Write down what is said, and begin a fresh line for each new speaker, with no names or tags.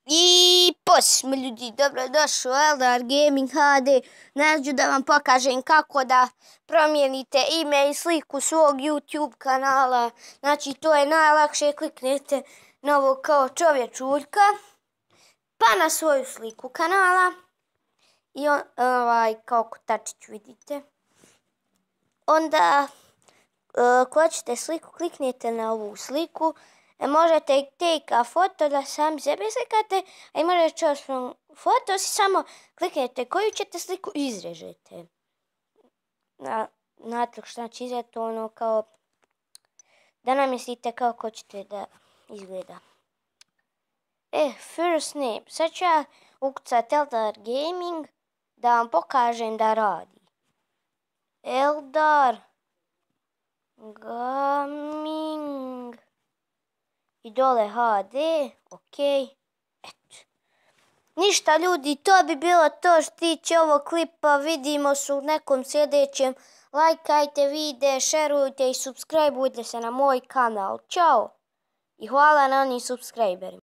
I smo ljudi, dobrodošli u Eldar Gaming HD. Nađu da vam pokažem kako da promijenite ime i sliku svog YouTube kanala. Znači to je najlakše, kliknete na ovo kao čovječuljka, pa na svoju sliku kanala i kao kotačić vidite. Onda ako hoćete sliku, kliknete na ovu sliku. Možete take a foto da sami sebe slikate, a i možete choose from photos i samo kliknete koju ćete sliku i izrežete. Znate li šta će izreti, ono kao da namestite kako ćete da izgleda. First name. Sad ću ja ukucati Eldar Gaming da vam pokažem da radi. Eldar Gaming i dole HD, ok, eto. Ništa ljudi, to bi bilo to što tiče ovog klipa, vidimo se u nekom sljedećem. Lajkajte video, šerujte i subscribeujte se na moj kanal. Ćao i hvala na onim subscriberima.